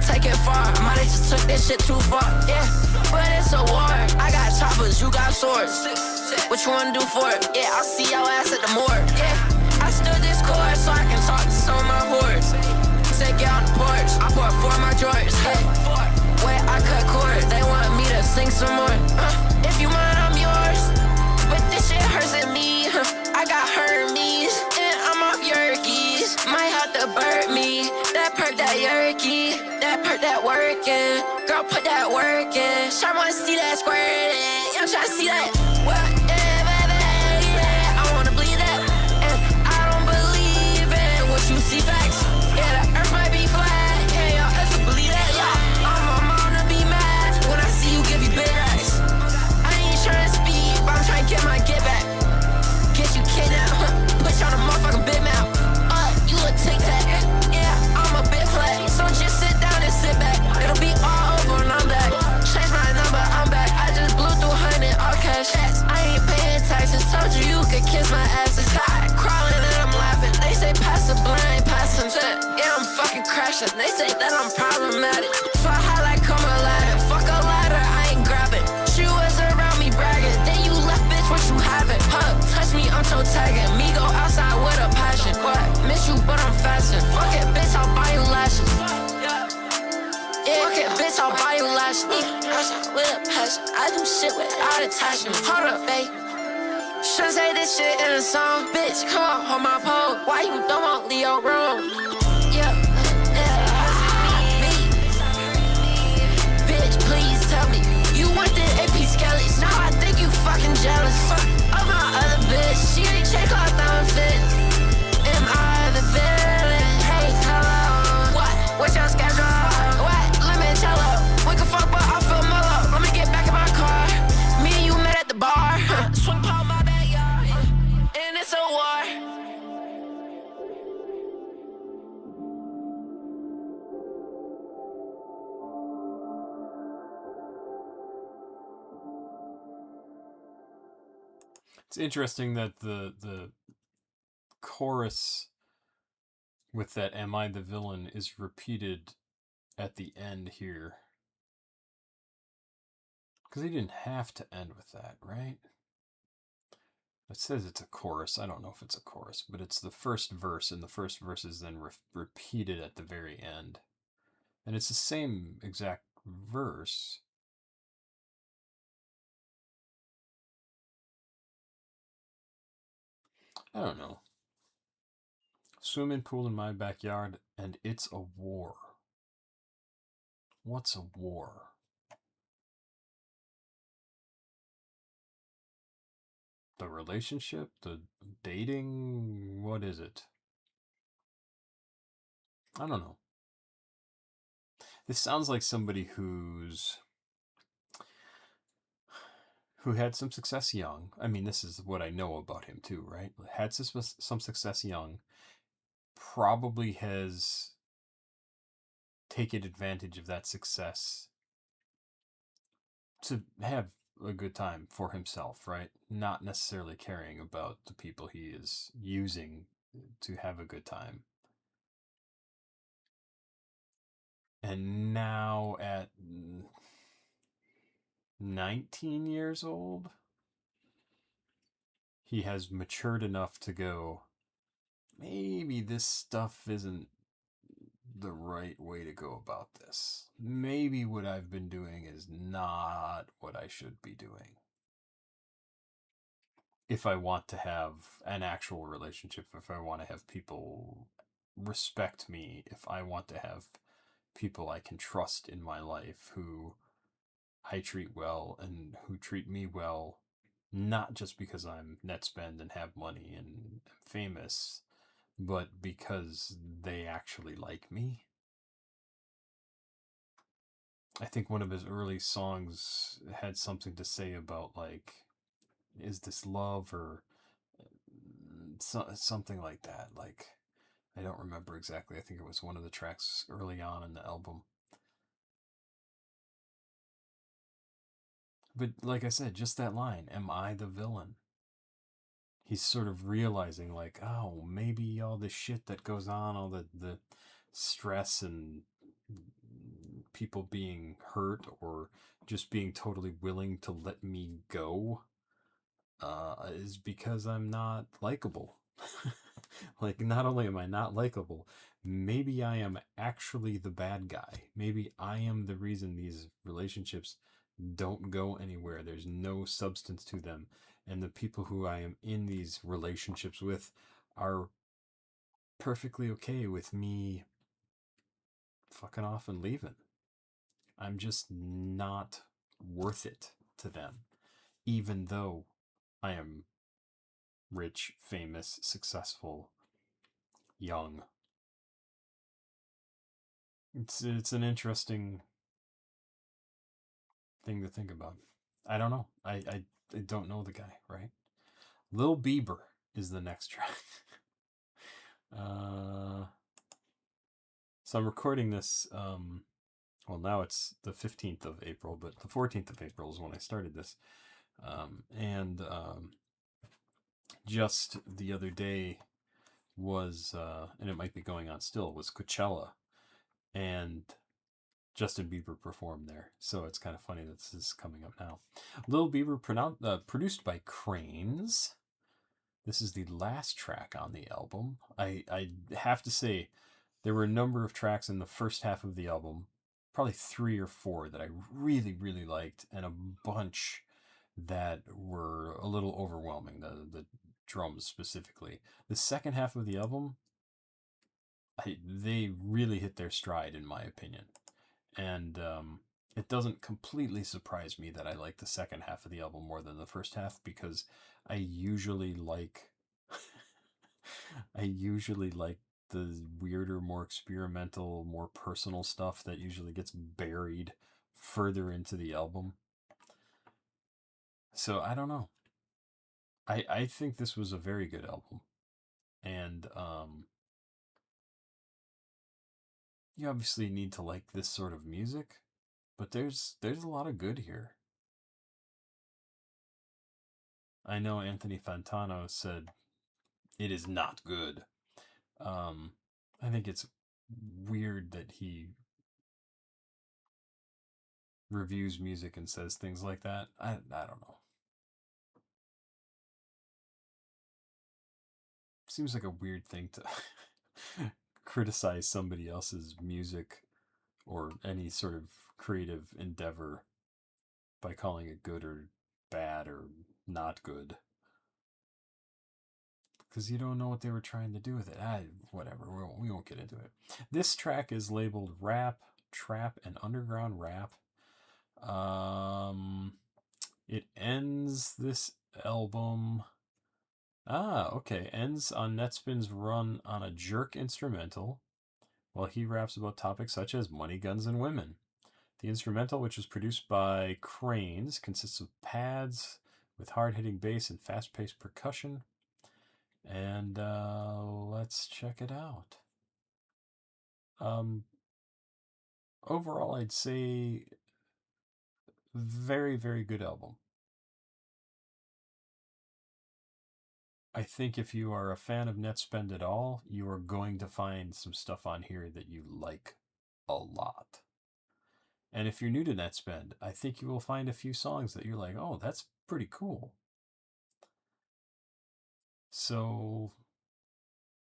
[SPEAKER 2] Take it far, might have just took this shit too far, yeah. But it's a war. I got choppers, you got swords. What you wanna do for it? Yeah, I'll see your ass at the morgue, yeah. I stood this course so I can talk to some of my hordes. Take it on the porch, I pour four of my drawers, yeah. Wait, I cut cords, they want me to sing some more. If you mind, I'm yours. But this shit hurts at me, I got Hermes, and I'm off Yerkes. Might have to burp me, that perk, that Yerky. That perk, that workin', girl, put that work in. Sure wanna see that squirtin', I'm tryna see that. Whatever that, yeah, I wanna believe that. And I don't believe in what you see facts. Yeah, the earth might be flat, yeah, y'all else will believe that, yeah. I'm a mom to be mad when I see you give you big racks. I ain't tryna speed, but I'm tryna get my get back. Get you kidnapped, put you on a motherfucking big map. You look tic-tac, yeah, I'm a bit flat. So just sit down and sit back. It'll be all over and I'm back. Change my number, I'm back. I just blew through 100 all cash. I ain't paying taxes. Told you you could kiss my ass. It's hot, crawling and I'm laughing. They say pass the blind, pass some shit. Yeah, I'm fucking crashing. They say that I'm problematic. Fly high like come a ladder. Fuck a ladder, I ain't grabbing. She was around me bragging. Then you left, bitch, what you having? Touch me, I'm toe tagging. Me go outside with a passion. What? Miss you, but I'm fasting. Fuck it, bitch, I'll buy you lashes. Yeah, fuck it, bitch, I'll buy you lashes. With a passion, I do shit without attachment. Hold up, babe. Should say this shit in a song, bitch. Come on, hold my pole. Why you don't want Leo room? Yeah, me. Bitch, please tell me you want the AP skellies. Now I think you fucking jealous of my other bitch. She ain't check out throwing fits. Am I the villain? Hey, hello. What's your schedule? We can fuck, but I feel mellow. Let me get back in my car. Me and you met at the bar. Swing palm my backyard. And it's a war.
[SPEAKER 1] It's interesting that the chorus with that "Am I the villain" is repeated at the end here. Because he didn't have to end with that, right? It says it's a chorus. I don't know if it's a chorus, but it's the first verse, and the first verse is then repeated at the very end. And it's the same exact verse. I don't know. Swimming pool in my backyard, and it's a war. What's a war? The relationship? The dating? What is it? I don't know. This sounds like somebody who had some success young. I mean, this is what I know about him too, right? Had some success young. Probably has taken advantage of that success to have a good time for himself, right? Not necessarily caring about the people he is using to have a good time. And now at 19 years old, he has matured enough to go, maybe this stuff isn't the right way to go about this. Maybe what I've been doing is not what I should be doing. If I want to have an actual relationship, if I want to have people respect me, if I want to have people I can trust in my life who I treat well and who treat me well, not just because I'm Nettspend and have money and am famous, but because they actually like me. I think one of his early songs had something to say about, like, is this love or something like that. Like, I don't remember exactly. I think it was one of the tracks early on in the album. But like I said, just that line, am I the villain? He's sort of realizing, like, oh, maybe all the shit that goes on, all the stress and people being hurt or just being totally willing to let me go is because I'm not likable. Like, not only am I not likable, maybe I am actually the bad guy. Maybe I am the reason these relationships don't go anywhere. There's no substance to them. And the people who I am in these relationships with are perfectly okay with me fucking off and leaving. I'm just not worth it to them, even though I am rich, famous, successful, young. It's an interesting thing to think about. I don't know. I don't know the guy, right? Lil Bieber is the next track. uh, so I'm recording this. Well, now it's the 15th of April, but the 14th of April is when I started this. And just the other day was, and it might be going on still, was Coachella, and Justin Bieber performed there. So it's kind of funny that this is coming up now. Lil Bieber, produced by Cranes. This is the last track on the album. I have to say, there were a number of tracks in the first half of the album, probably 3 or 4 that I really, really liked, and a bunch that were a little overwhelming, the drums specifically. The second half of the album, they really hit their stride, in my opinion. And it doesn't completely surprise me that I like the second half of the album more than the first half, because I usually like I usually like the weirder, more experimental, more personal stuff that usually gets buried further into the album. So I don't know. I think this was a very good album. And you obviously need to like this sort of music, but there's a lot of good here. I know Anthony Fantano said it is not good. I think it's weird that he reviews music and says things like that. I don't know. Seems like a weird thing to criticize somebody else's music or any sort of creative endeavor by calling it good or bad or not good, because you don't know what they were trying to do with it. Whatever, we won't get into it. This track is labeled rap, trap, and underground rap. It ends this album. Okay. Ends on Nettspend's run on a jerk instrumental, while he raps about topics such as money, guns, and women. The instrumental, which was produced by Cranes, consists of pads with hard-hitting bass and fast-paced percussion. And let's check it out. Overall, I'd say very, very good album. I think if you are a fan of Nettspend at all, you are going to find some stuff on here that you like a lot. And if you're new to Nettspend, I think you will find a few songs that you're like, oh, that's pretty cool. So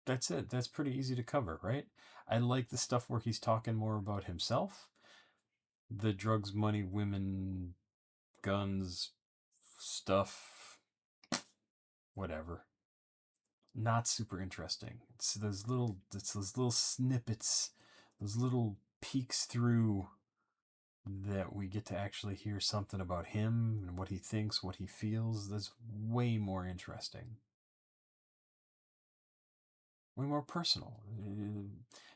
[SPEAKER 1] that's it. That's pretty easy to cover, right? I like the stuff where he's talking more about himself. The drugs, money, women, guns, stuff, whatever. Not super interesting. It's those little snippets, those little peeks through that we get to actually hear something about him and what he thinks, what he feels. That's way more interesting. Way more personal.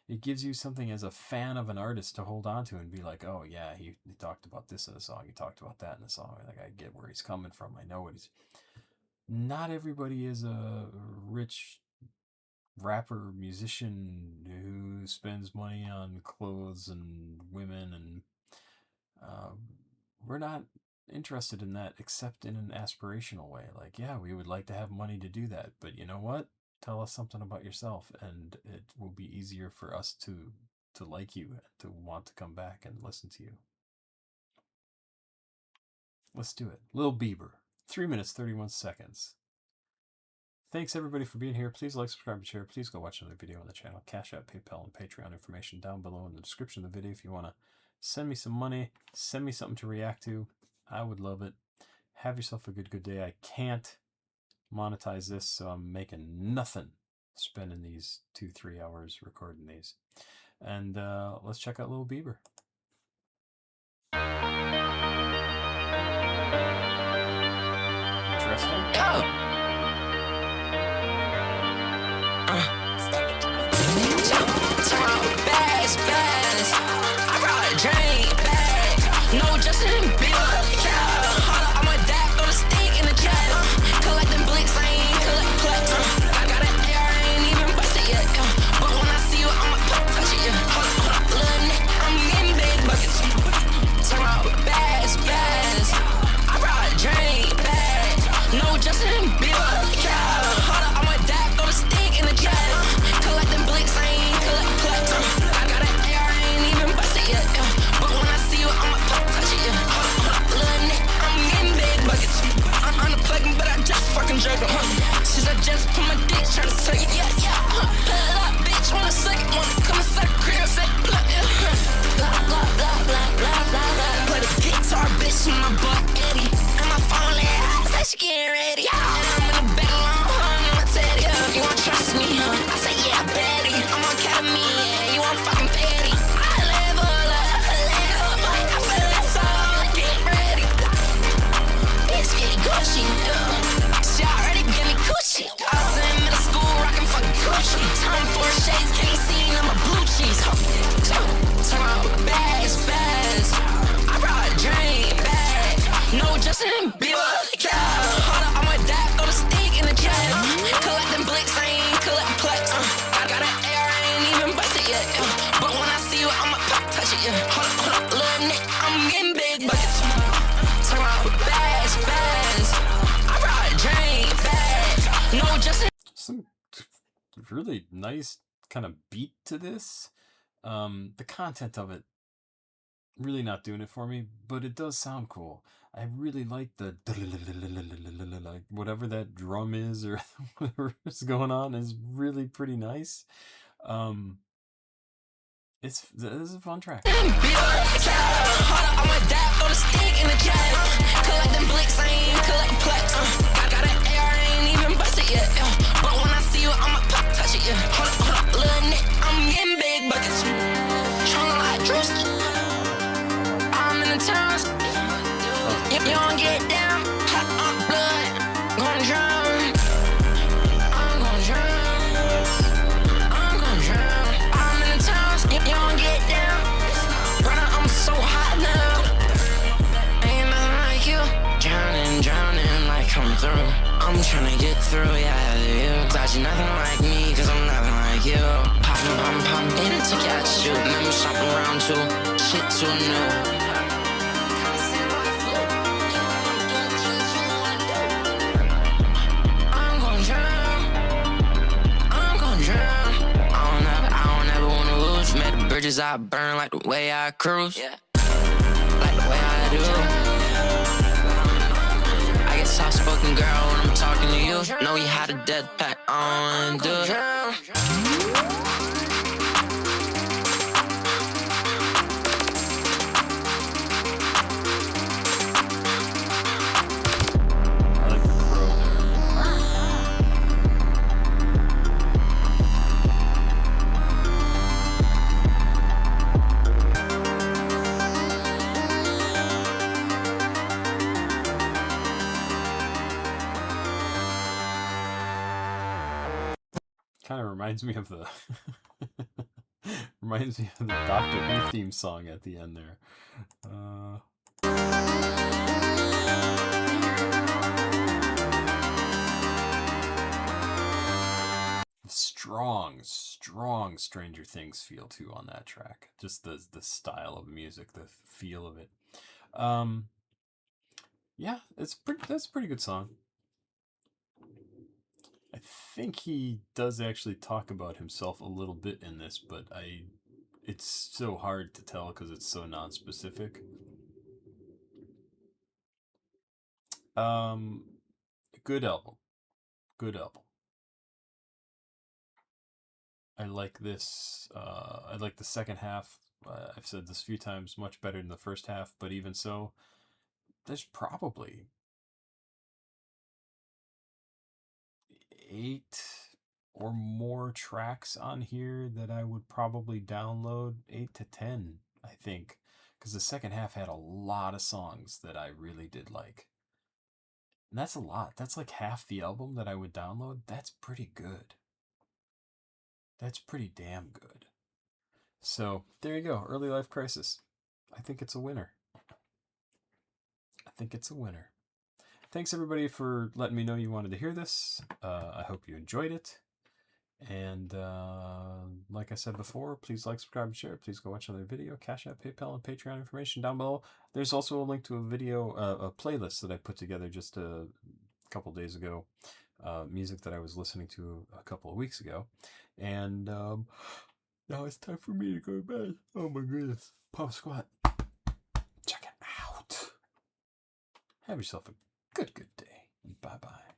[SPEAKER 1] It gives you something as a fan of an artist to hold on to and be like, oh yeah, he talked about this in a song, he talked about that in a song. Like, I get where he's coming from. I know what he's. Not everybody is a rich rapper, musician who spends money on clothes and women, and we're not interested in that except in an aspirational way. Like, yeah, we would like to have money to do that, but you know what? Tell us something about yourself, and it will be easier for us to like you and to want to come back and listen to you. Let's do it. Lil Bieber, 3 minutes 31 seconds. Thanks everybody for being here. Please like, subscribe, and share. Please go watch another video on the channel. CashApp, PayPal, and Patreon information down below in the description of the video. If you want to send me some money, send me something to react to, I would love it. Have yourself a good day. I can't monetize this, so I'm making nothing spending these 2-3 hours recording these. And let's check out Lil Bieber. Interesting.
[SPEAKER 2] Oh. I brought a drink back. No Justin Bieber. I'm a dap on a stick in the jet. Collecting blicks, I ain't collect plaques. I got an air, I ain't even bust it yet. But when I see you, I'ma touch it. Little nigga, I'm getting big buckets. Turn out bass. I brought a drink back. No Justin Bieber. I'm a dap on a stick in the jet. Collecting blicks, I ain't collect plaques. I got an air, I ain't even bust it yet. But when I see you, I'ma touch it. Little nigga, I'm getting big buckets. I'm unplugging, but I just fucking jerk them. Since I just put my dick trying to suck it. Yeah. Pull it up, bitch, wanna suck it. Wanna come inside the crib, say blah. Blah. Play the guitar, bitch, in my butt, Eddie. And my phone lit, I say she getting ready. And I'm in the back alone, I'm a teddy. You wanna trust me, huh? I say, yeah, Betty. I'm on Academy, yeah, you want fucking petty. I live up, I feel like so, get ready. Bitch, get Gucci, she already gave me coochie. I was in middle school, rockin' fucking Gucci. Time for shades, can't see, I'm a blue cheese. Turn out bass. I brought a drink back. No Justin Bieber. I'm a dap on a stick in the jet. Collecting blicks, I ain't collecting plaques. I got an air, I ain't even bust it yet. But when I see you, I'ma touch it. Hold up, little nigga, I'm getting big buckets. Turn out bass. I brought a drink back. No Justin.
[SPEAKER 1] Some really nice kind of beat to this. The content of it really not doing it for me, but it does sound cool. I really like the like whatever that drum is or whatever is going on is really pretty nice. This is a fun track.
[SPEAKER 2] I'm a dap on a stick in the jet. Collecting blicks, I ain't collect plaques. I got an air, I ain't even bust it yet. But when I see you, I'ma touch it. Hold up, little nigga, I'm getting big buckets. Trying like Drewski. I'm in the towns. You don't get down. Hot on blood. Gonna drown. I'm gonna drown. I'm in the towns. You don't get down. Brother, I'm so hot now. Ain't nothing like you. Drowning like I'm through. I'm tryna get through, yeah. Glad you're nothing like me, cause I'm nothing like you. Poppin', in and took you out to shoot. Remember shopping around too. Shit too new. I'm gonna drown. I don't ever wanna lose. Met the bridges I burn like the way I cruise. Yeah. Like the way I do. I get soft spoken girl when I'm talking to you. Know you had a dead pack on, dude.
[SPEAKER 1] I like the crow there. Kind of reminds me of the reminds me of the Doctor Who theme song at the end there. Strong Stranger Things feel too on that track. Just the style of music, the feel of it. Yeah, that's a pretty good song. I think he does actually talk about himself a little bit in this, but it's so hard to tell because it's so non-specific. Good album. Good album. I like this. I like the second half. I've said this a few times, much better than the first half, but even so, there's probably 8 or more tracks on here that I would probably download. 8 to 10, I think, because the second half had a lot of songs that I really did like. And that's a lot. That's like half the album that I would download. That's pretty good. That's pretty damn good. So there you go. Early Life Crisis. I think it's a winner. I think it's a winner. Thanks everybody for letting me know you wanted to hear this. I hope you enjoyed it. And like I said before, please like, subscribe, and share. Please go watch another video. CashApp, PayPal, and Patreon information down below. There's also a link to a video, a playlist that I put together just a couple days ago. Music that I was listening to a couple of weeks ago. And now it's time for me to go to bed. Oh my goodness. Pop Squat. Check it out. Have yourself a good day. Bye-bye.